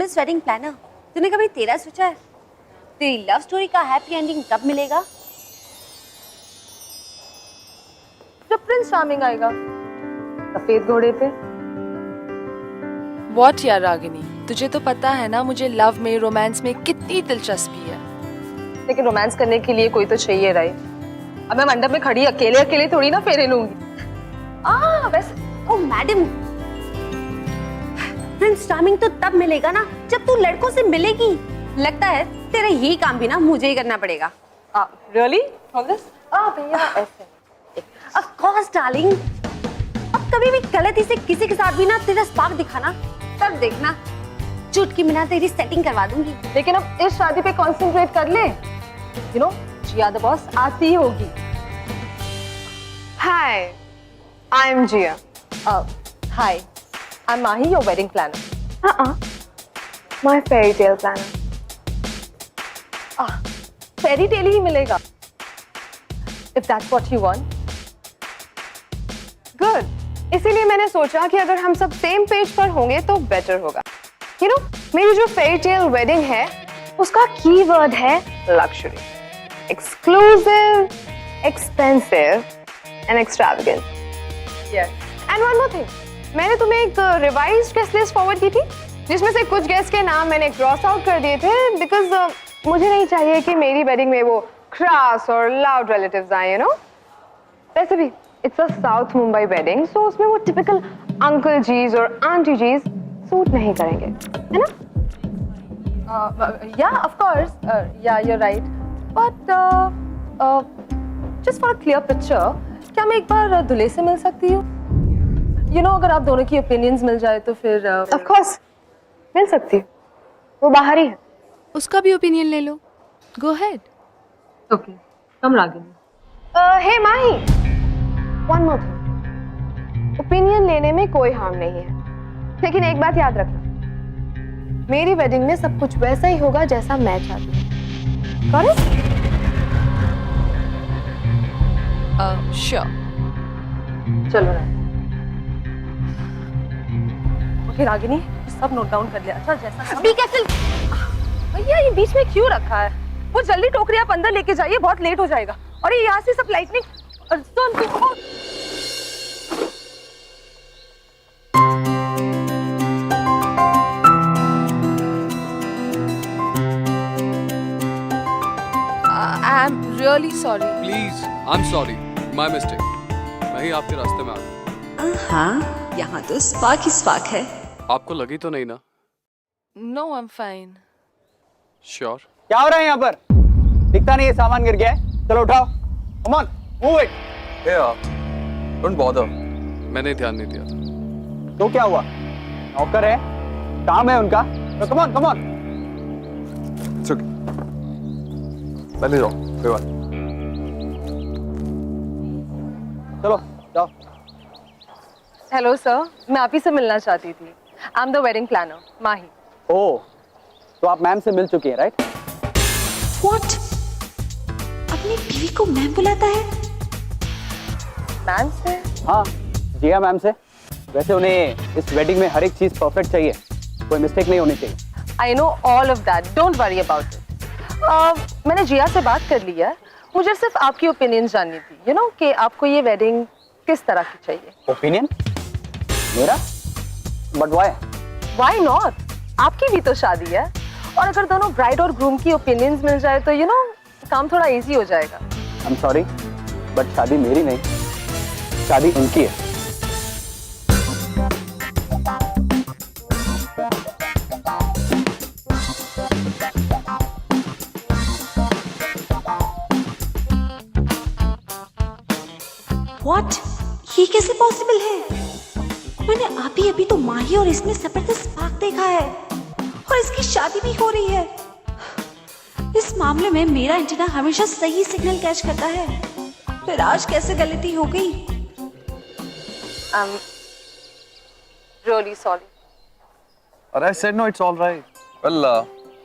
Famous wedding planner, तूने कभी तेरा सोचा है तेरी लव स्टोरी का हैप्पी एंडिंग कब मिलेगा? जब प्रिंस चार्मिंग आएगा सफेद घोड़े पे। What यार रागिनी, तुझे तो पता है ना मुझे लव में रोमांस में कितनी दिलचस्पी है। लेकिन रोमांस करने के लिए कोई तो चाहिए राइट। अब मैं मंडप में खड़ी अकेले अकेले थोड़ी ना फेरे लूंगी। वैसे ओ मैडम, प्रिंस चार्मिंग तो तब मिलेगा ना जब तू लड़कों से मिलेगी। लगता है तेरा यही काम भी ना मुझे ही करना पड़ेगा। रियली? भैया ऐसे। ऑफ कोर्स डार्लिंग, अब कभी भी गलती से किसी के साथ भी ना तेरा स्पार्क दिखाना, तब देखना चुटकी में ना तेरी सेटिंग करवा दूंगी। लेकिन अब इस शादी पे कंसंट्रेट कर ले। You know Jiya the boss आती ही होगी। Hi, I am Jiya. Hi, I am Mahi, your wedding planner. My fairy tale planner. Fairy tale ही मिलेगा। If that's what you want. Good, इसीलिए मैंने सोचा कि अगर हम सब सेम पेज पर होंगे तो बेटर होगा। यू नो मेरी जो फेरी टेल वेडिंग है उसका कीवर्ड है luxury, exclusive, expensive and extravagant. Yes, and one more thing, मैंने तुम्हें एक रिवाइज्ड गेस्ट लिस्ट फॉरवर्ड की थी जिसमें से कुछ गेस्ट के नाम मैंने क्रॉस आउट कर दिए थे बिकॉज मुझे नहीं चाहिए कि मेरी वेडिंग में वो क्रास और लाउड रिलेटिव्स आए, यू नो। वैसे भी it's a south Mumbai wedding, so उसमें वो टिपिकल अंकल जीज और आंटी जीज सूट नहीं करेंगे, है ना? Yeah of course, yeah you are right, but just for a clear picture, क्या मैं एक बार दूल्हे से मिल सकती हूँ? यू नो अगर आप दोनों की ओपिनियंस मिल जाए तो फिर ऑफ कोर्स मिल सकती हूँ, वो बाहर ही है। उसका भी ओपिनियन ले लो, गो अहेड। ओके, कम रागिनी। हे माही, वन मोर थिंग, ओपिनियन लेने में कोई हार्म नहीं है, लेकिन एक बात याद रखना, मेरी वेडिंग में सब कुछ वैसा ही होगा जैसा मैं चाहती हूँ। करेक्ट? श्योर। चलो ना। ओके रागिनी, सब नोट डाउन कर लिया। अच्छा जैसा बी केयरफुल। भैया ये बीच में क्यों रखा है? वो जल्दी टोकरी आप अंदर लेके जाइए, बहुत लेट हो जाएगा। और ये यहाँ से सब लाइटनिंग और I am really sorry. Please, I am sorry, my mistake. मैं ही आपके रास्ते में आ गया। हाँ, यहाँ तो स्पार्क ही स्पार्क है। आपको लगी तो नहीं ना? No, I am fine. Sure? क्या हो रहा है यहाँ पर? दिखता नहीं है सामान गिर गया है। चलो उठाओ, come on, move it. Don't bother, मैंने ध्यान नहीं दिया था। तो क्या हुआ? नौकर है, काम है उनका, तो come on come on. It's okay, पहले जाओ, कोई बात। चलो जाओ। हेलो सर, मैं आप ही से मिलना चाहती थी। I am the wedding planner, Mahi. Oh, तो आप मैम से मिल चुकी हैं, राइट? What? अपनी बीवी को मैम बुलाता है? मैम से? हाँ, जिया मैम से। वैसे उन्हें इस वेडिंग में हर एक चीज परफेक्ट चाहिए, कोई मिस्टेक नहीं होनी चाहिए। I know all of that, don't worry about it. मैंने जिया से बात कर ली है, मुझे सिर्फ आपकी ओपिनियन जाननी थी, यू नो, कि आपको ये वेडिंग किस तरह की चाहिए। ओपिनियन? मेरा? But why? Why not? आपकी भी तो शादी है, और अगर दोनों ब्राइड और ग्रूम की ओपिनियंस मिल जाए तो यू नो काम थोड़ा इजी हो जाएगा। आई एम सॉरी, बट शादी मेरी नहीं, शादी उनकी है। What? ये कैसे पॉसिबल है? मैंने अभी तो माही और इसमें जबरदस्त स्पार्क देखा है, और इसकी शादी भी हो रही है। इस मामले में मेरा एंटीना हमेशा सही सिग्नल कैच करता है, फिर आज कैसे गलती हो गई? Really sorry. और I said no, it's all right. Well,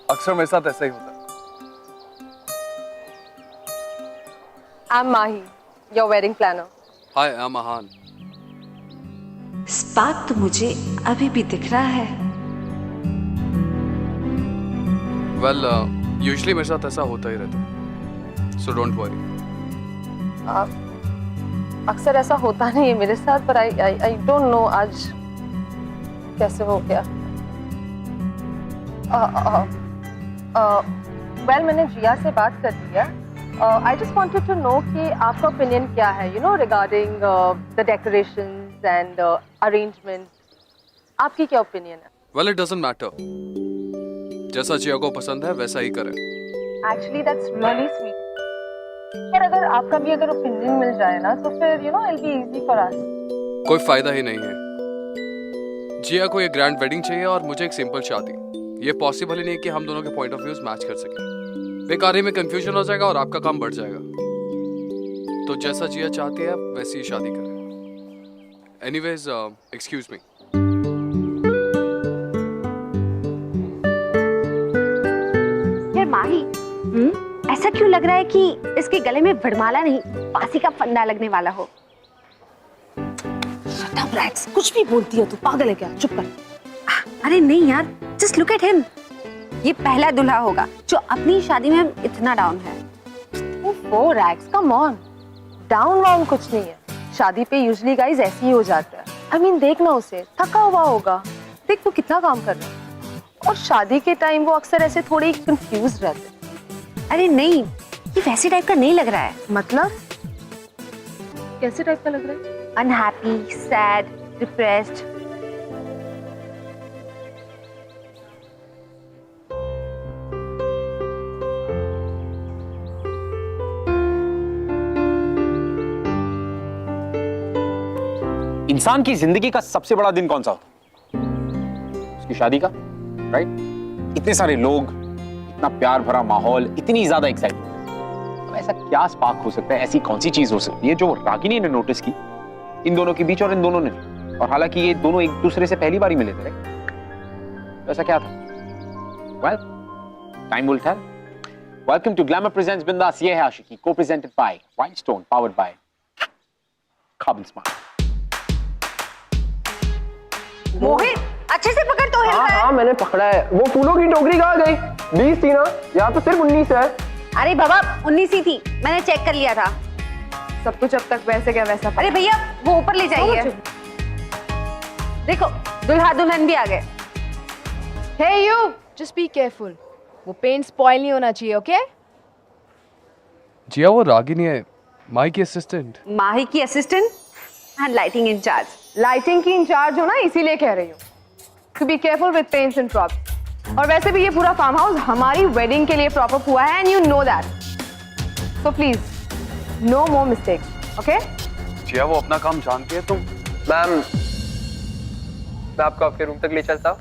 अक्सर मेरे साथ ऐसा ही होता है। I am Mahi, your wedding planner. Hi, I am Ahan. Spark तो मुझे अभी भी दिख रहा है। वेल यूजुअली मेरे साथ ऐसा होता ही रहता, सो डोंट वरी। अक्सर ऐसा होता नहीं है मेरे साथ, पर आई डोंट नो आज कैसे हो गया। वेल मैंने जिया से बात कर लिया। I just wanted to know कि आपका ओपिनियन क्या है, you know, regarding the decorations and arrangement. आपकी क्या ओपिनियन है? वेल इट डजंट मैटर, जैसा जिया को पसंद है वैसा ही करें। Actually that's really sweet. पर अगर आपका भी अगर ओपिनियन मिल जाए ना तो फिर you know it be easy for us. कोई फायदा ही नहीं है। जिया को ये ग्रैंड वेडिंग चाहिए और मुझे एक सिंपल शादी। ये पॉसिबल ही नहीं कि हम दोनों के पॉइंट ऑफ व्यूज मैच कर सकें। बेकार ही में कंफ्यूजन हो जाएगा और आपका काम बढ़ जाएगा। तो जैसा जिया चाहती है वैसी ही शादी करें। Anyways excuse me. यार माही, ऐसा क्यों लग रहा है कि इसके गले में वरमाला नहीं फांसी का फंदा लगने वाला हो? Shut up, Rex. कुछ भी बोलती हो तू, पागल है क्या? चुप कर। अरे नहीं यार, जस्ट लुक एट हिम। ये पहला दूल्हा होगा जो अपनी शादी में इतना डाउन है। ओह रैक्स, कम ऑन। डाउन वाउन कुछ नहीं है। शादी पे यूजुअली गाइस ऐसे ही हो जाता है। आई मीन देखना, उसे थका हुआ होगा, देख वो कितना काम कर रहा है। और शादी के टाइम वो अक्सर ऐसे थोड़े कंफ्यूज रहते हैं। अरे नहीं, ये वैसे टाइप का नहीं लग रहा है। मतलब कैसे टाइप का लग रहा है? Unhappy, sad, depressed. इंसान की जिंदगी का सबसे बड़ा दिन कौन सा होता है? उसकी शादी का, राइट? इतने सारे लोग, इतना प्यार भरा माहौल, इतनी ज्यादा एक्साइटमेंट। अब ऐसा क्या स्पार्क हो सकता है, ऐसी कौन सी चीज हो सकती है जो रागिनी ने नोटिस की इन दोनों के बीच और इन दोनों ने? और हालांकि ये दोनों एक दूसरे से पहली बार ही मिले थे, राइट? ऐसा क्या था? Well, time will tell. Welcome to glamour presents Bindass Yeh Hai Aashiqui, co presented by wild stone, powered by Kabil smart. Mohit, अच्छे से पकड़ तो हिल रहा है। हाँ मैंने पकड़ा है। वो फूलों की टोकरी कहाँ गई? 20 थी ना, यहाँ तो सिर्फ 19 है। अरे बाबा, 19 ही थी, मैंने चेक कर लिया था। सब कुछ अब तक वैसे क्या वैसा। अरे भैया, वो ऊपर ले जाइए। देखो, दुल्हा दुल्हन भी आ गए। Hey you, just be careful. वो पेंट स्पॉइल नहीं होना चाहिए, ओके? जिया वो रागिनी है, माही की असिस्टेंट। माही की assistant and lighting incharge. Lighting की इंचार्ज हो ना, इसीलिए कह रही हूँ। To be careful with paints and props. और वैसे भी ये पूरा फार्म हाउस हमारी वेडिंग के लिए प्रॉप अप हुआ है, and you know that. So please, no more mistakes, okay? जिया वो अपना काम जानती है। तुम मैम, मैं आपको आपके रूम तक ले चलता हूँ।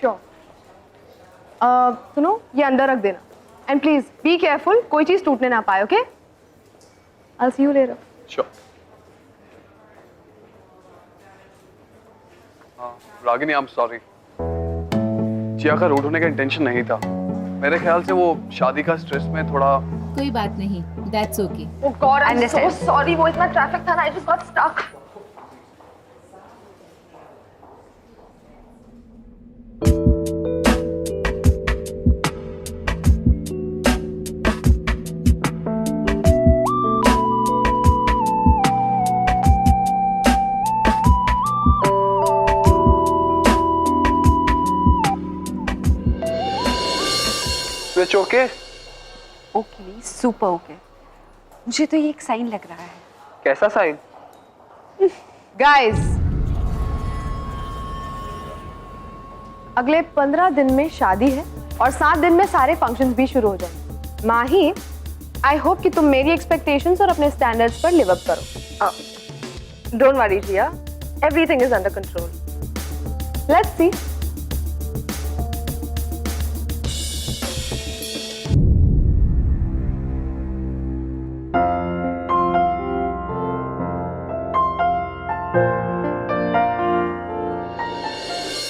Sure. सुनो, ये अंदर रख देना। And please, be careful, कोई चीज टूटने ना पाए, okay? I'll see you later. Sure. Ragini, I am sorry. Jiya का रूड होने का इंटेंशन नहीं था। मेरे ख्याल से वो शादी का स्ट्रेस में थोड़ा। कोई बात नहीं, that's okay. Oh God, I'm so Understand. sorry. वो इतना ट्रैफिक था ना, I just got stuck. Switch okay? Okay, super okay. मुझे तो ये एक साइन लग रहा है। कैसा साइन? Guys, अगले 15 दिन में शादी है और 7 दिन में सारे फंक्शंस भी शुरू हो जाएंगे। माही, आई होप कि तुम मेरी एक्सपेक्टेशंस और अपने स्टैंडर्ड्स पर लिव अप करो। Don't worry Jiya, everything is under control. Let's see.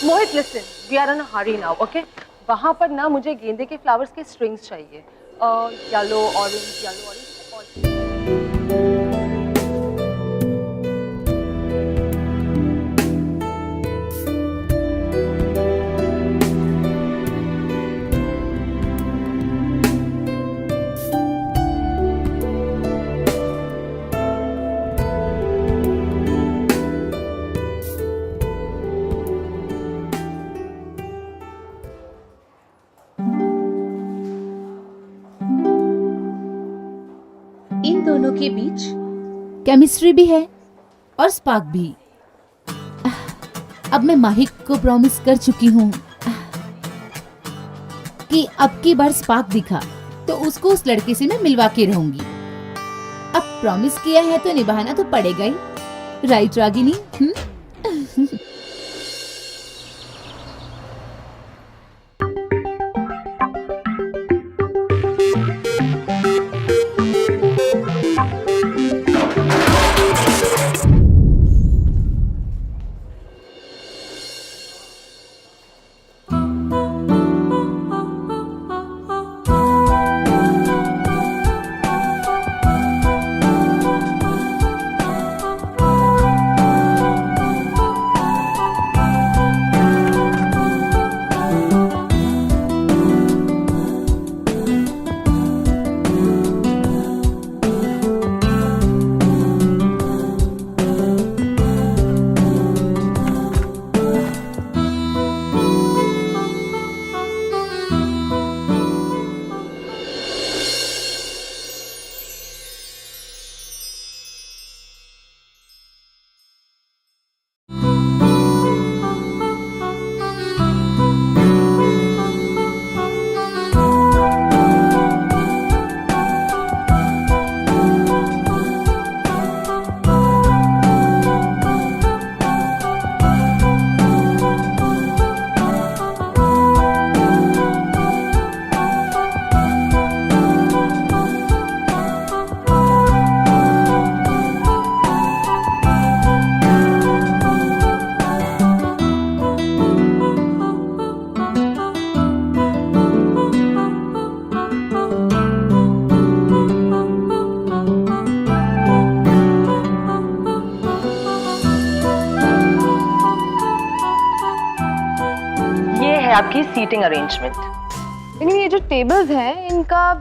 Mohit, listen, we are in a hurry now, okay? वहां पर ना मुझे गेंदे के फ्लावर्स के स्ट्रिंग्स चाहिए। Yellow, orange, yellow, orange. इन दोनों के बीच केमिस्ट्री भी है और स्पार्क भी। अब मैं माही को प्रॉमिस कर चुकी हूँ कि अब की बार स्पार्क दिखा तो उसको उस लड़के से मैं मिलवा के रहूंगी। अब प्रॉमिस किया है तो निभाना तो पड़ेगा ही, राइट रागिनी? आपकी सीटिंग अरेंजमेंट। लेकिन ये जो टेबल्स हैं इनका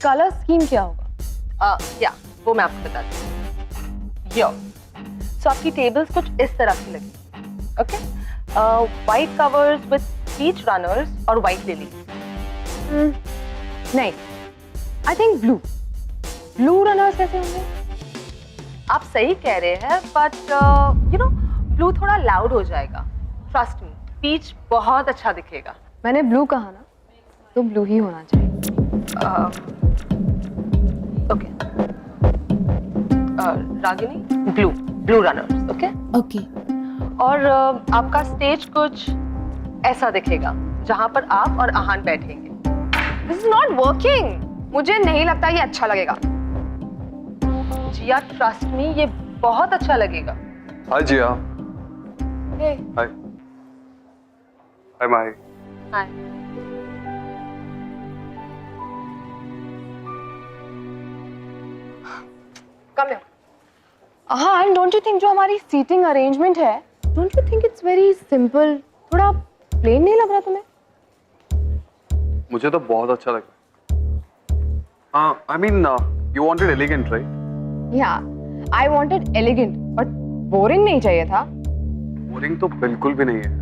कलर स्कीम क्या होगा? या वो मैं आपको बताती हूँ। यो सो आपकी टेबल्स कुछ इस तरह की लगी। Okay, white covers with peach runners और वाइट लिलीज। नहीं, आई थिंक ब्लू रनर्स कैसे होंगे? आप सही कह रहे हैं, बट यू नो ब्लू थोड़ा लाउड हो जाएगा। ट्रस्ट मी, पीच बहुत अच्छा दिखेगा। मैंने ब्लू कहा ना, तो ब्लू ही होना चाहिए। Okay, Ragini blue runners. Okay okay. और आपका स्टेज कुछ ऐसा दिखेगा जहां पर आप और आहान बैठेंगे। This is not working. मुझे नहीं लगता ये अच्छा लगेगा। जिया, ट्रस्ट मी, ये बहुत अच्छा लगेगा। Hi Jiya. Hey hi. Hi Mahi. Hi. Come here. Ahan, don't you think जो हमारी सीटिंग अरेंजमेंट है, don't you think it's very simple? थोड़ा प्लेन नहीं लग रहा तुम्हें? मुझे तो बहुत अच्छा लगा। I mean you wanted elegant right? या I wanted elegant, but boring नहीं चाहिए था। बोरिंग तो बिल्कुल भी नहीं है।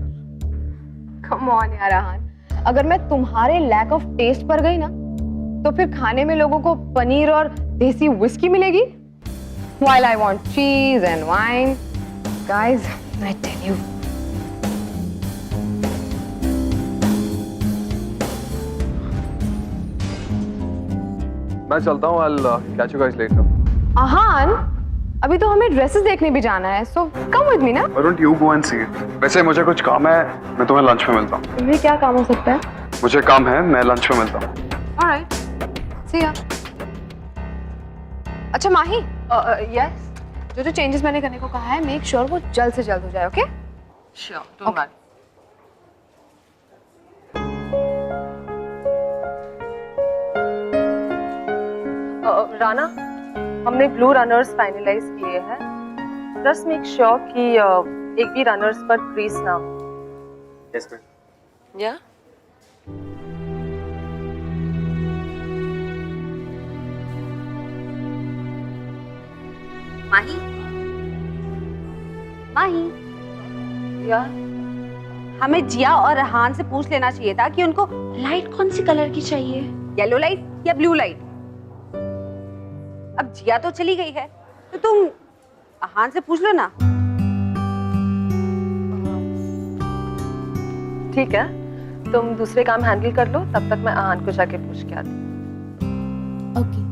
कम ऑन यार आहान, अगर मैं तुम्हारे लैक ऑफ टेस्ट पर गई ना, तो फिर खाने में लोगों को पनीर और देसी विस्की मिलेगी, while I want cheese and wine. Guys, I tell you. मैं चलता हूँ। I'll catch you guys later. आहान, अभी तो हमें ड्रेसेस देखने भी जाना है, so come with me ना? Why don't you go and see it? वैसे मुझे कुछ काम है, मैं तुम्हें लंच में मिलता हूँ। तुम्हें क्या काम हो सकता है? मुझे काम है, मैं लंच में मिलता हूँ। Alright, see ya. अच्छा माही, यस, जो चेंजेस मैंने करने को कहा है, मेक श्योर वो जल्द से जल्द हो जाए। Okay? Sure, don't worry. Rana, हमने ब्लू रनर्स फाइनलाइज किए हैं। जस्ट मेक श्योर कि एक भी रनर्स पर क्रीज ना हो। Yes ma'am. या माही, माही, यार, हमें जिया और रेहान से पूछ लेना चाहिए था कि उनको लाइट कौन सी कलर की चाहिए? येलो लाइट या ब्लू लाइट। अब जिया तो चली गई है तो तुम आहान से पूछ लो ना। ठीक है, तुम दूसरे काम हैंडल कर लो, तब तक मैं आहान को जाके पूछ के आती। ओके।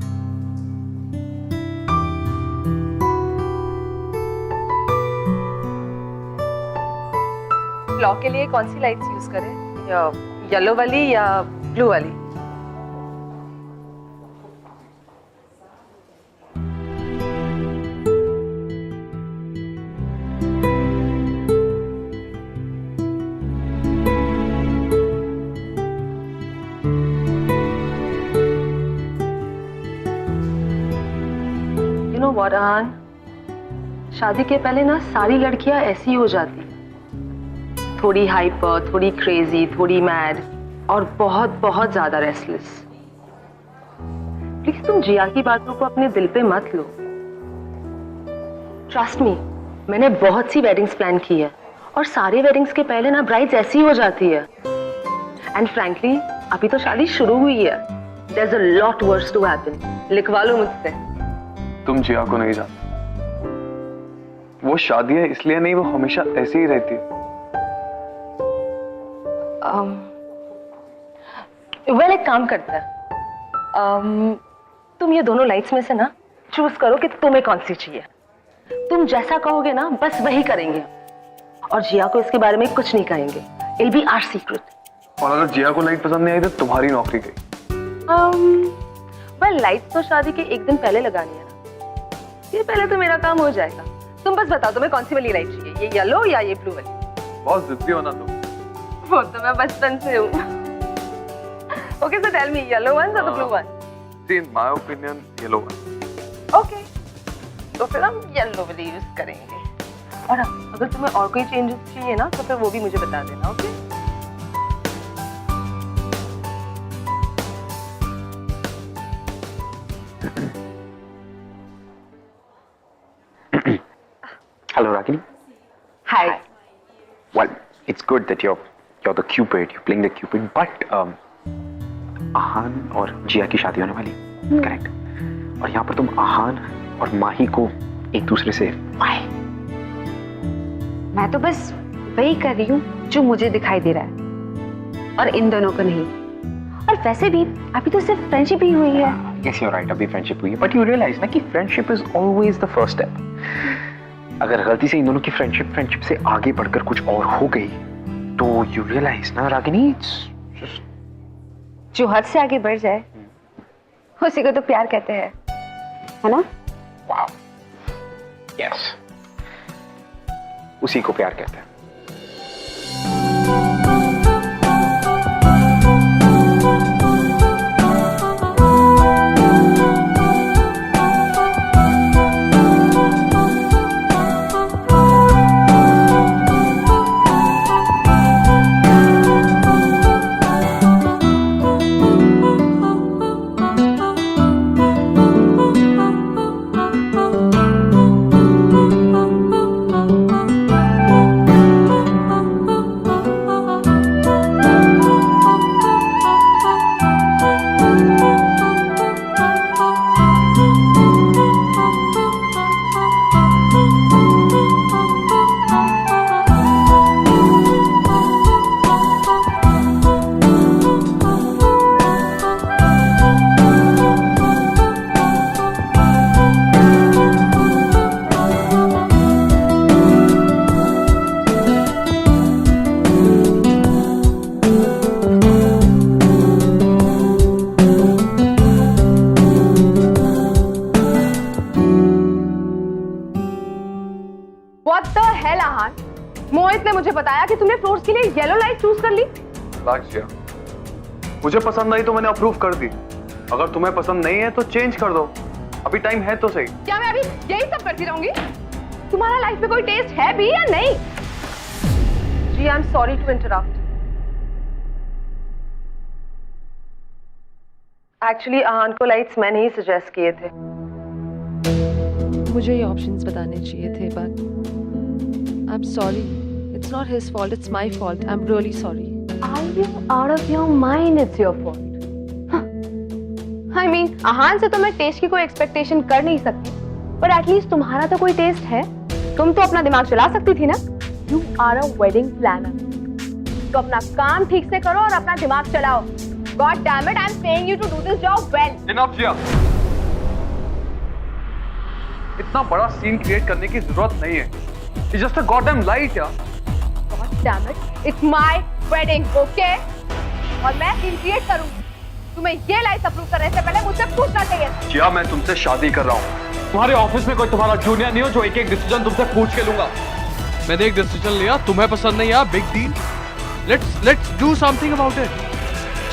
क्लॉक के लिए कौन सी लाइट्स यूज करें, या येलो वाली या ब्लू वाली? You know what, आहान, शादी के पहले ना सारी लड़कियां ऐसी हो जाती, थोड़ी हाइपर, थोड़ी क्रेजी, थोड़ी मैड और बहुत बहुत ज्यादा रेस्टलेस। प्लीज तुम जिया की बातों को अपने दिल पे मत लो। ट्रस्ट मी, मैंने बहुत सी वेडिंग्स प्लान की है और सारे वेडिंग्स के पहले ना ब्राइड्स ऐसी हो जाती है। एंड फ्रैंकली अभी तो शादी शुरू हुई है। There's a lot worse to happen. लिखवा लो मुझसे। तुम जिया को नहीं जानते, वो शादी है इसलिए नहीं, वो हमेशा ऐसी ही रहती है। वेल एक काम करते हैं, तुम ये दोनों लाइट्स में से ना चूज करो कि तुम्हें कौन सी चाहिए। तुम जैसा कहोगे ना बस वही करेंगे और जिया को इसके बारे में कुछ नहीं कहेंगे। It'll be our secret. और अगर जिया को लाइट पसंद नहीं आई तो तुम्हारी नौकरी गई। वेल लाइट तो शादी के एक दिन पहले लगानी है ना, ये पहले तो मेरा काम हो जाएगा। तुम बस बताओ तुम्हें कौन सी वाली लाइट चाहिए, ये येलो या ये ब्लू वाली? बहुत जिद्दी हो ना तुम। वो तो मैं बचपन से हूँ। Okay, so tell me, yellow ones or the blue ones? See, in my opinion, yellow one. Okay, तो फिर हम येलो वाली यूज करेंगे। और अगर तुम्हें और कोई चेंजेस चाहिए ना तो फिर वो भी मुझे बता देना। Okay? Hello, Ragini. Hi. Well, it's good that you're the Cupid. You're playing the Cupid, but आहान और जिया की शादी होने वाली, करेक्ट? और यहाँ पर तुम आहान और माही को एक दूसरे से मैं तो बस वही कर रही हूँ जो मुझे दिखाई दे रहा है और इन दोनों को नहीं। और वैसे भी अभी तो सिर्फ फ्रेंडशिप ही हुई है। Yes, you're right. अभी फ्रेंडशिप हुई है, but you realize ना कि friendship is always the first step. अगर गलती से इन दोनों की फ्रेंडशिप से आगे बढ़कर कुछ और हो गई तो you realize ना रागिनी, जो हद से आगे बढ़ जाए उसी को तो प्यार कहते हैं, है ना? wow, yes, उसी को प्यार कहते हैं। मोहित ने मुझे बताया कि तुमने फ्लोर्स के लिए येलो लाइट चूज कर ली। लाजिया, मुझे पसंद आई तो मैंने अप्रूव कर दी। अगर तुम्हें पसंद नहीं है तो चेंज कर दो, अभी टाइम है तो सही। क्या मैं अभी यही सब करती रहूंगी? तुम्हारा लाइफ में कोई टेस्ट है भी या नहीं? जी, I am sorry to interrupt. Actually Ahan को लाइट्स मैंने ही सजेस्ट किए थे। मुझे ये ऑप्शंस बताने चाहिए थे, but I am sorry, it's not his fault, it's my fault. I am really sorry. Are you out of your mind? It's your fault. I mean, आहान से तो मैं टेस्ट की कोई एक्सपेक्टेशन कर नहीं सकती, पर एटलीस्ट तुम्हारा तो कोई टेस्ट है। तुम तो अपना दिमाग चला सकती थी ना। You are a wedding planner. तो अपना काम ठीक से करो और अपना दिमाग चलाओ। God damn it, I'm paying you to do this job well. Enough, जिया। इतना बड़ा सीन क्रिएट करने की जरूरत नहीं है। It's just a goddamn light, यार। God damn it, it's my wedding, okay? और मैं सीन क्रिएट करूंगी। तुम्हें ये लाइट अप्रूव करने से पहले मुझसे पूछना चाहिए। जिया, मैं तुमसे शादी कर रहा हूँ। तुम्हारे ऑफिस में कोई तुम्हारा जूनियर नहीं हो जो एक एक डिसीजन तुमसे पूछ के लूंगा। मैंने एक डिसीजन लिया, तुम्हें पसंद नहीं आया, big deal. Let's do something about it.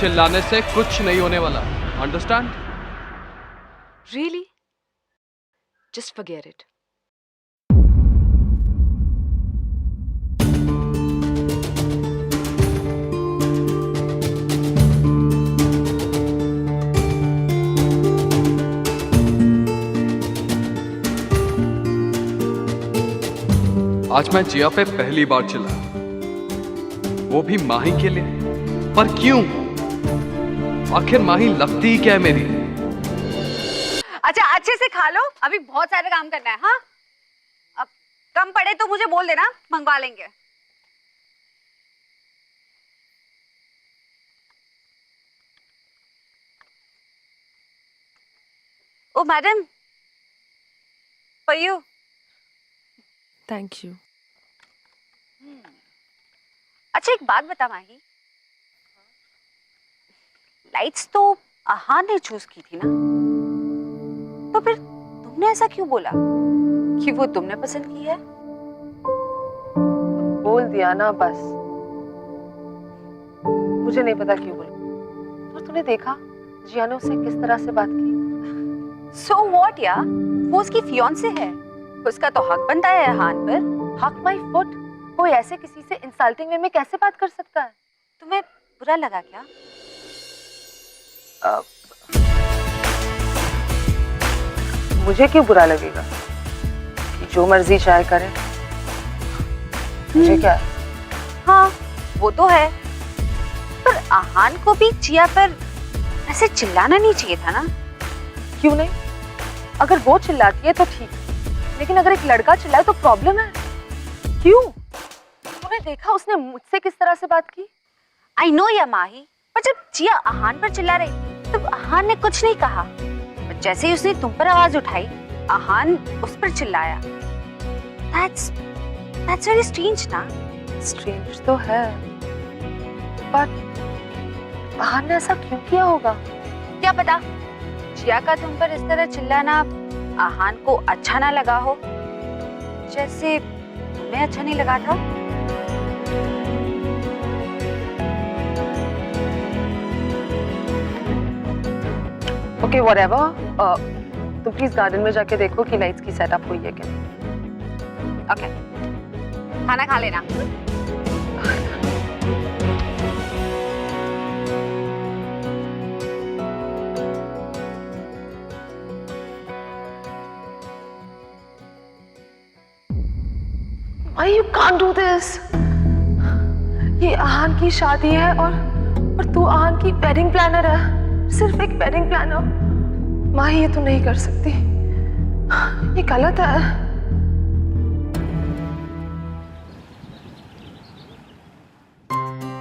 चिल्लाने से कुछ नहीं होने वाला, understand? Really? Just forget it. आज मैं जिया पे पहली बार चिल्ला, वो भी माही के लिए। पर क्यों? आखिर माही लगती ही क्या है मेरी? अच्छा अच्छे से खा लो, अभी बहुत सारे काम करना है। हाँ, अब कम पड़े तो मुझे बोल देना, मंगवा लेंगे। Oh madam, for you. Thank you. अच्छा एक बात बता माही, लाइट्स तो आहान ने चूज की थी ना, तो फिर तुमने ऐसा क्यों बोला कि वो तुमने पसंद की है? बोल दिया ना बस। मुझे नहीं पता क्यों बोला। और तूने देखा जिया ने उससे किस तरह से बात की। सो व्हाट यार, वो उसकी फियांसे है, उसका तो हक बनता है आहान पर। हक माई फुट, कोई ऐसे किसी से इंसल्टिंग वे में कैसे बात कर सकता है? तुम्हें बुरा लगा क्या? मुझे क्यों बुरा लगेगा? कि जो मर्जी चाहे करे, मुझे क्या है? हाँ वो तो है, पर आहान को भी जिया पर ऐसे चिल्लाना नहीं चाहिए था ना। क्यों नहीं? अगर वो चिल्लाती है तो ठीक, लेकिन अगर एक लड़का चिल्लाए तो प्रॉब्लम है। क्यों? तूने देखा उसने मुझसे किस तरह से बात की? आई नो या माही, पर जब जिया आहान पर चिल्ला रही थी तब आहान ने कुछ नहीं कहा, पर जैसे ही उसने तुम पर आवाज उठाई आहान उस पर चिल्लाया। That's very strange ना? स्ट्रेंज तो है, पर आहान ने ऐसा क्यों किया होगा? क्या पता जिया का तुम पर इस तरह चिल्लाना आहान को अच्छा ना लगा हो, जैसे तुम्हें अच्छा नहीं लगा था। ओके व्हाटएवर, तुम प्लीज गार्डन में जाके देखो कि लाइट्स की सेटअप हुई है क्या नहीं। ओके, खाना खा लेना। Why you can't do this? ये आहान की शादी है और तू आहान की वेडिंग प्लानर है। सिर्फ एक वेडिंग प्लानर। माही ये तू नहीं कर सकती, ये गलत है।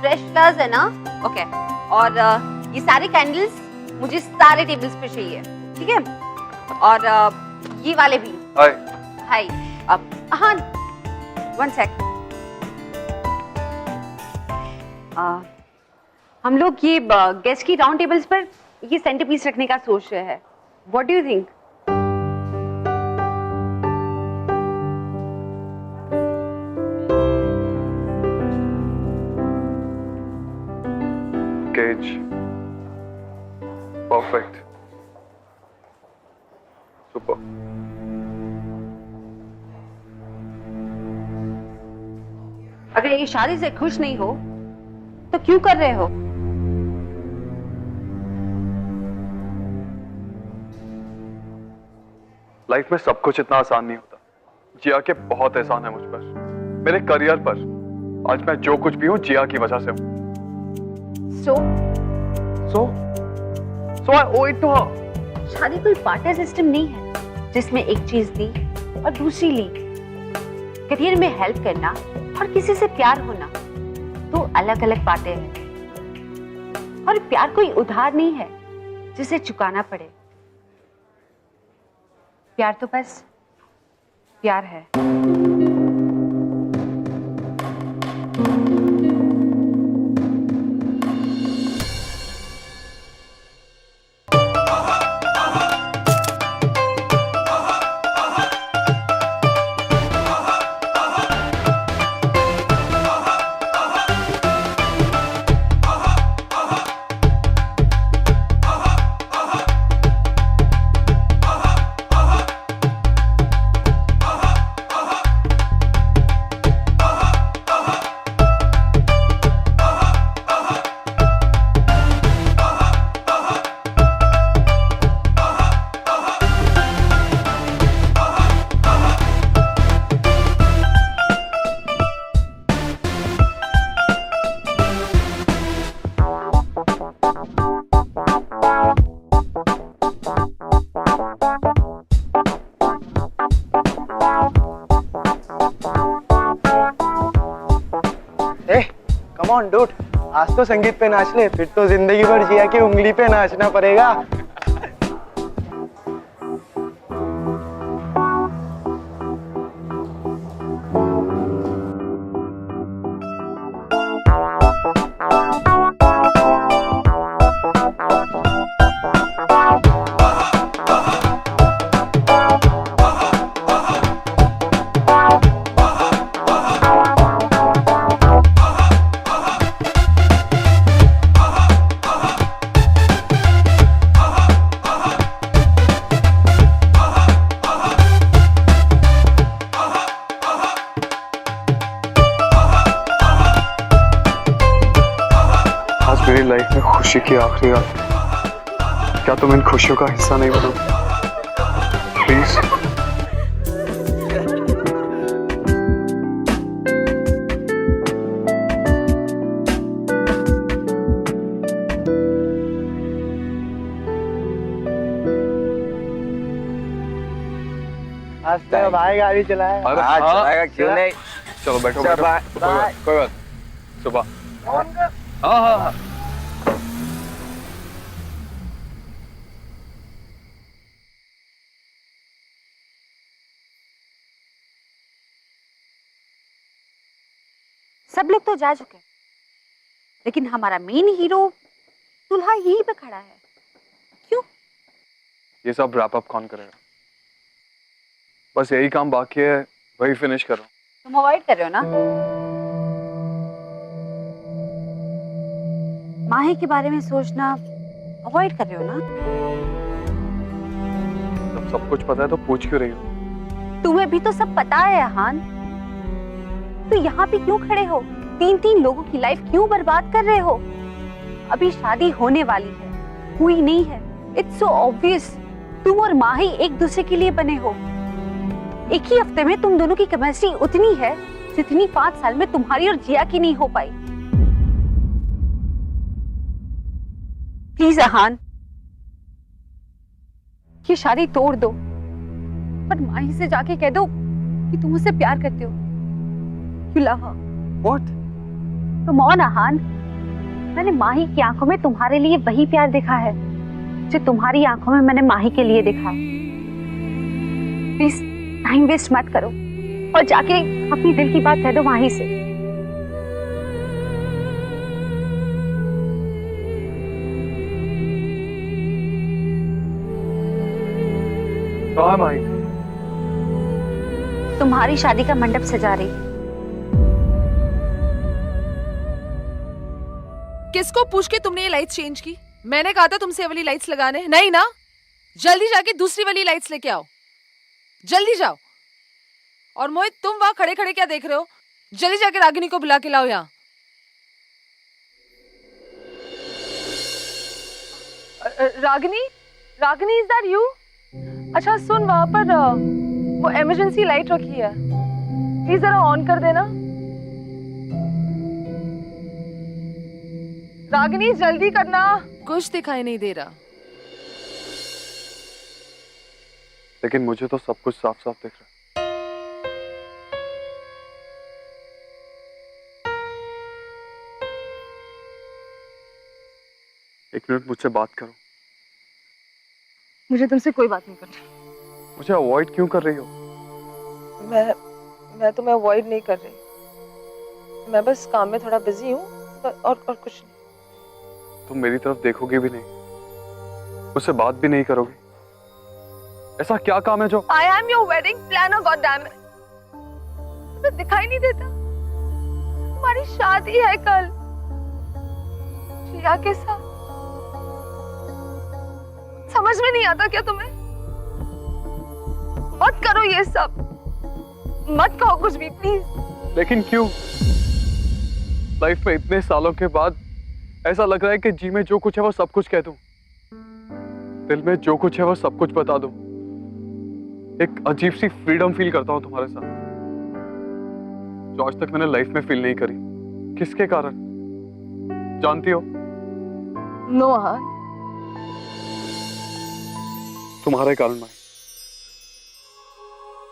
फ्रेश फ्लावर्स है ना? ओके, और ये सारे कैंडल्स मुझे सारे टेबल्स पे चाहिए, ठीक है? और ये वाले भी। हाय। हाय। अब आहान, वन सेक। हम लोग ये गेस्ट की राउंड टेबल्स पर ये सेंटरपीस रखने का सोच रहे हैं। What do you think? केज परफेक्ट, सुपर। अगर ये शादी से खुश नहीं हो तो क्यों कर रहे हो? लाइफ में सब कुछ इतना आसान नहीं होता। जिया के बहुत एहसान है मुझ पर, मेरे करियर पर। आज मैं जो कुछ भी हूं जिया की वजह से हूं। सो so I owe it to her. शादी कोई पार्टनर सिस्टम नहीं है जिसमें एक चीज दी और दूसरी ली। करियर में हेल्प करना और किसी से प्यार होना दो अलग अलग बातें हैं। और प्यार कोई उधार नहीं है जिसे चुकाना पड़े। प्यार तो बस प्यार है। कम ऑन डूड, आज तो संगीत पे नाच ले, फिर तो जिंदगी भर जिया की उंगली पे नाचना पड़ेगा। मेरी लाइफ में खुशी की आखिरी रात है। क्या तुम इन खुशियों का हिस्सा नहीं बनो प्लीज? आज तो भाई गाड़ी चलाएगा। हाँ, चलाएगा, क्यों नहीं? चलो बैठो चलो, बैठो, बाय। कोई बात सुबह। हाँ हाँ हाँ। सब लोग तो जा चुके, लेकिन हमारा मेन हीरो दूल्हा यहीं पे खड़ा है। क्यों? ये सब रैप अप कौन करेगा? बस यही काम बाकी है, वही फिनिश करो। तुम अवॉइड कर रहे हो ना? माही के बारे में सोचना अवॉइड कर रहे हो ना? जब सब कुछ पता है तो पूछ क्यों रही हो? तुम्हें भी तो सब पता है अहान। तो यहाँ पे क्यों खड़े हो? तीन लोगों की लाइफ क्यों बर्बाद कर रहे हो? अभी शादी होने वाली है, हुई नहीं है। It's so obvious. तुम और माही एक दूसरे के लिए बने हो। एक ही हफ्ते में तुम दोनों की केमिस्ट्री उतनी है जितनी 5 साल में तुम्हारी और जिया की नहीं हो पाई। प्लीज अहान, ये शादी तोड़ दो और माही से जाके कह दो कि तुम उससे प्यार करते हो। You love her. What? Come on, Ahaan. मैंने माही की आंखों में तुम्हारे लिए वही प्यार देखा है जो तुम्हारी आंखों में मैंने माही के लिए देखा। प्लीज टाइम वेस्ट मत करो और जाके अपनी दिल की बात कह दो माही से। कहाँ माही? तुम्हारी शादी का मंडप सजा रही। किसको पूछ के तुमने ये लाइट्स चेंज की? मैंने कहा था तुमसे ये वाली लाइट्स लगाने, नहीं ना? जल्दी जाके दूसरी वाली लाइट्स लेके आओ, जल्दी जाओ। और मोहित, तुम वहां खड़े खड़े क्या देख रहे हो? जल्दी जाके रागिनी को बुला के लाओ यहाँ। Ragini, Ragini, is that you? अच्छा सुन, वहां पर वो इमरजेंसी लाइट रखी है, प्लीज जरा ऑन कर देना। रागिनी जल्दी करना। कुछ दिखाई नहीं दे रहा। लेकिन मुझे तो सब कुछ साफ साफ दिख रहा है। एक मिनट मुझसे बात करो। मुझे तुमसे कोई बात नहीं करनी। मुझे अवॉइड क्यों कर रही हो? मैं तुम्हें अवॉइड नहीं कर रही, मैं बस काम में थोड़ा बिजी हूँ और कुछ नहीं। तुम मेरी तरफ देखोगे भी नहीं, मुझसे बात भी नहीं करोगे? ऐसा क्या काम है जो? I am your wedding planner, goddammit। तुम्हें दिखाई नहीं देता? तुम्हारी शादी है कल जिया के साथ। समझ में नहीं आता क्या तुम्हें? मत करो ये सब, मत कहो कुछ भी प्लीज। लेकिन क्यों? लाइफ में इतने सालों के बाद ऐसा लग रहा है कि जी में जो कुछ है वो सब कुछ कह दूं, दिल में जो कुछ है वो सब कुछ बता दूं। एक अजीब सी फ्रीडम फील करता हूं तुम्हारे साथ, जो आज तक मैंने लाइफ में फील नहीं करी। किसके कारण जानती हो? नो हाँ, तुम्हारे कारण माई।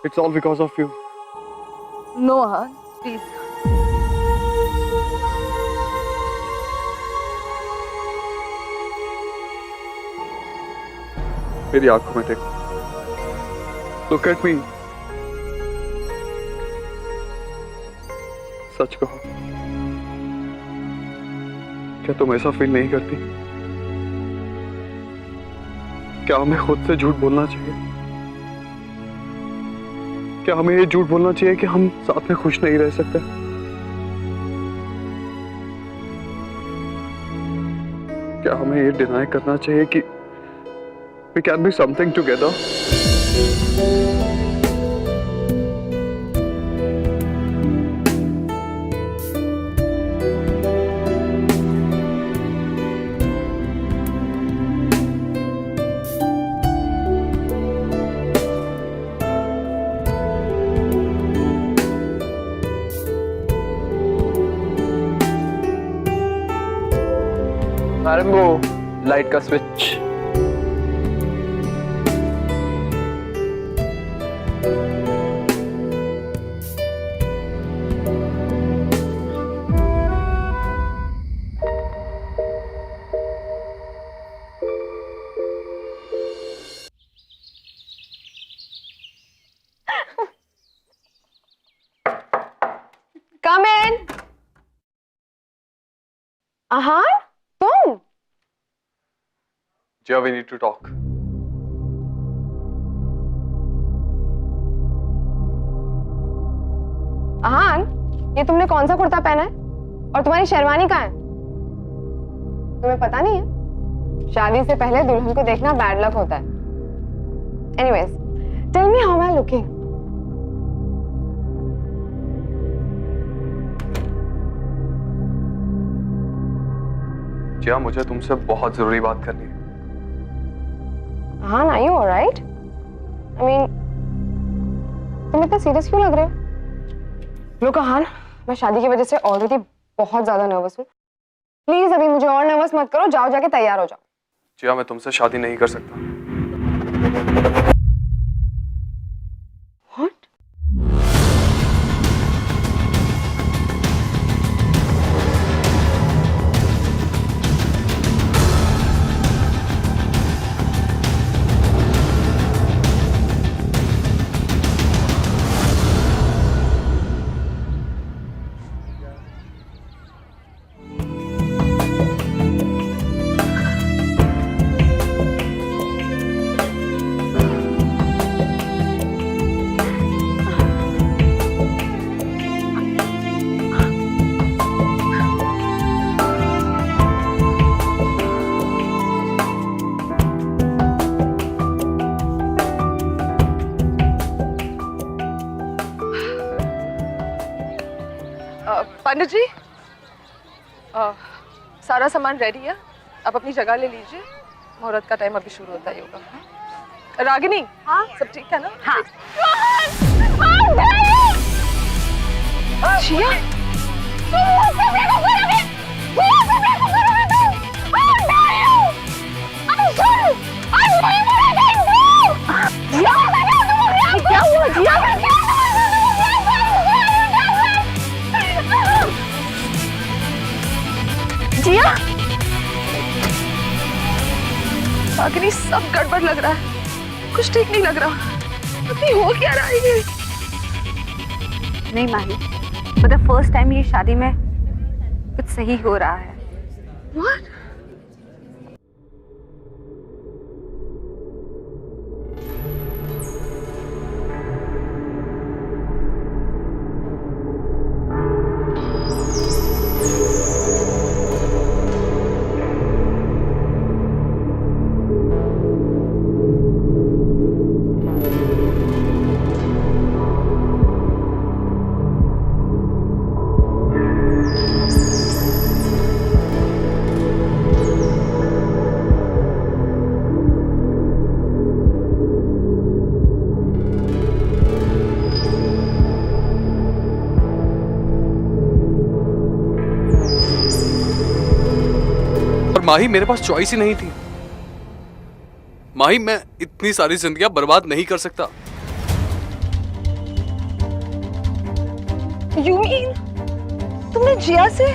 It's all because of you. No हाँ प्लीज। मेरी आंखों में देखो, लुक एट मी। सच कहो, क्या तुम ऐसा फील नहीं करती? क्या हमें खुद से झूठ बोलना चाहिए? क्या हमें ये झूठ बोलना चाहिए कि हम साथ में खुश नहीं रह सकते? क्या हमें ये डिनाई करना चाहिए कि we can be something together? आरंभो लाइट का स्विच। Come in। आहार तुम? Jia, we need to talk. आहान, ये तुमने कौन सा कुर्ता पहना है और तुम्हारी शेरवानी कहाँ है? तुम्हें पता नहीं है, शादी से पहले दुल्हन को देखना बैड लक होता है। Anyways, tell me how am I looking? जिया, मुझे तुमसे बहुत जरूरी बात करनी है। आहान, are you alright? I mean, तुम इतना सीरियस क्यों लग रहे हो? लोग आहान, मैं शादी की वजह से ऑलरेडी बहुत ज्यादा नर्वस हूँ। प्लीज अभी मुझे और नर्वस मत करो, जाओ जाके तैयार हो जाओ। जिया, मैं तुमसे शादी नहीं कर सकता। What? पंडित जी, सारा सामान रेडी है, आप अपनी जगह ले लीजिए। मुहूर्त का टाइम अभी शुरू होता ही होगा। रागिनी, हाँ सब ठीक है ना? हाँ। जिया, I'm रागिनी सब गड़बड़ लग रहा है, कुछ ठीक नहीं लग रहा। अभी हो क्या रहा है ये? नहीं माही, फॉर द फर्स्ट टाइम ये शादी में कुछ सही हो रहा है। What? माही मेरे पास चॉइस ही नहीं थी। माही मैं इतनी सारी जिंदगियां बर्बाद नहीं कर सकता। You mean तुमने जिया से?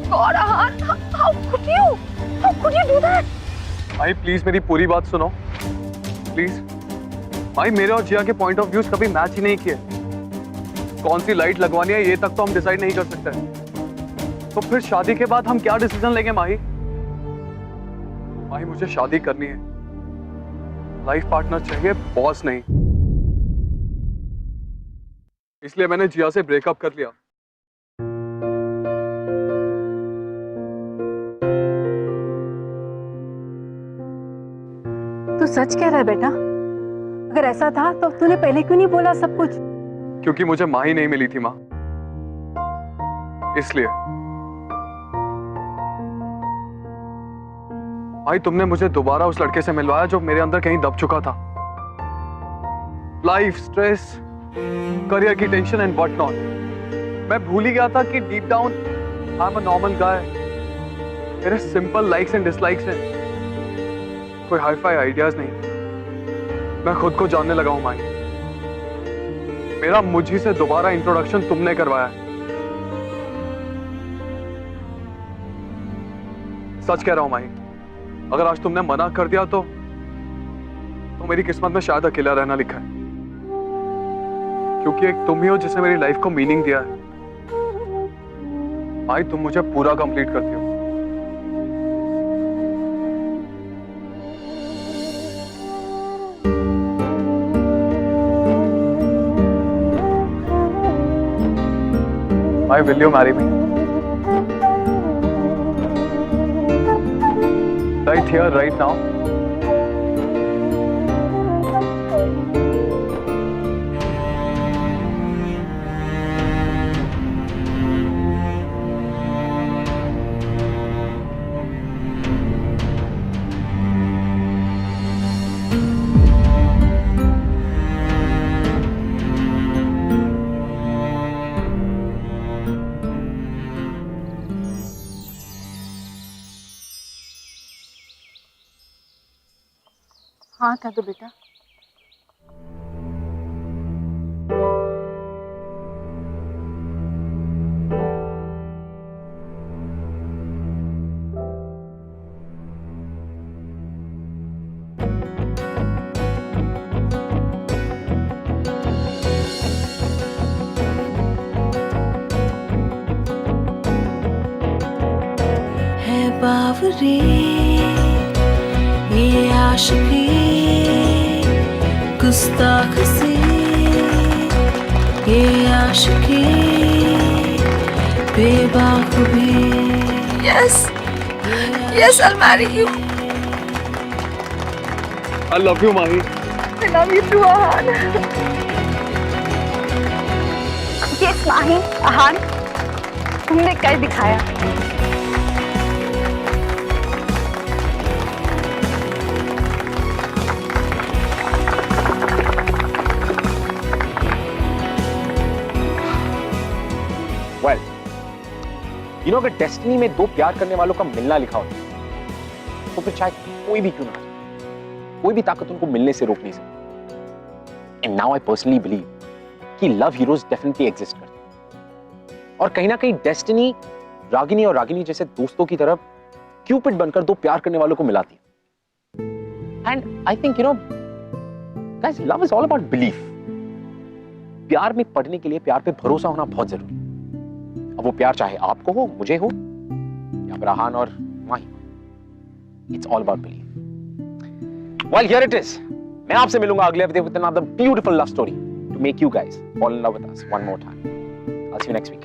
God, Ahan, how could you? How could you do that? Mahi please मेरी पूरी बात सुनो प्लीज। माही मेरे और जिया के पॉइंट ऑफ व्यूज कभी मैच ही नहीं किए। कौन सी लाइट लगवानी है ये तक तो हम डिसाइड नहीं कर सकते। तो फिर शादी के बाद हम क्या डिसीजन लेंगे माही? माही मुझे शादी करनी है, लाइफ पार्टनर चाहिए, बॉस नहीं। इसलिए मैंने जिया से ब्रेकअप कर लिया। तू सच कह रहा है बेटा? अगर ऐसा था तो तूने पहले क्यों नहीं बोला सब कुछ? क्योंकि मुझे माँ ही नहीं मिली थी माँ, इसलिए। भाई तुमने मुझे दोबारा उस लड़के से मिलवाया जो मेरे अंदर कहीं दब चुका था। लाइफ, स्ट्रेस, करियर की टेंशन एंड व्हाट नॉट। मैं भूल ही गया था कि deep down I am a normal guy. मेरे सिंपल लाइक्स एंड डिसलाइक्स हैं, कोई हाई फाई आइडियाज नहीं। मैं खुद को जानने लगा हूं माई। मेरा मुझी से दोबारा इंट्रोडक्शन तुमने करवाया। सच कह रहा हूं माई, अगर आज तुमने मना कर दिया तो मेरी किस्मत में शायद अकेला रहना लिखा है। क्योंकि एक तुम ही हो जिसने मेरी लाइफ को मीनिंग दिया है। भाई तुम मुझे पूरा कंप्लीट करती हो। भाई will you marry me? Right here, right now. हाँ था तो बेटा। है बावरी ये आशिकी गुस्ताख सी ये आशिकी बेबाक भी। Yes, yes, I'll marry you. I love you, Mahi. I love you too, Ahan. Yes Mahi, Ahan, तुमने कर दिखाया। Well, you know, अगर डेस्टिनी में दो प्यार करने वालों का मिलना लिखा होता तो फिर चाहे कोई भी क्यों ना, कोई भी ताकत उनको मिलने से रोक नहीं सकती। And now I personally believe कि लव हीरोज डेफिनेटली एग्जिस्ट करते हैं। और कहीं ना कहीं डेस्टिनी रागिनी और रागिनी जैसे दोस्तों की तरफ क्यूपिड बनकर दो प्यार करने वालों को मिलाती है। And I think guys, love is all about belief. प्यार में पड़ने के लिए प्यार पे भरोसा होना बहुत जरूरी है। अब वो प्यार चाहे आपको हो, मुझे हो, या फिर आहान और Mahi, it's all about belief. Well, here it is. मैं आपसे मिलूंगा अगले हफ्ते with another beautiful love story to make you guys fall in love with us one more time. I'll see you next week.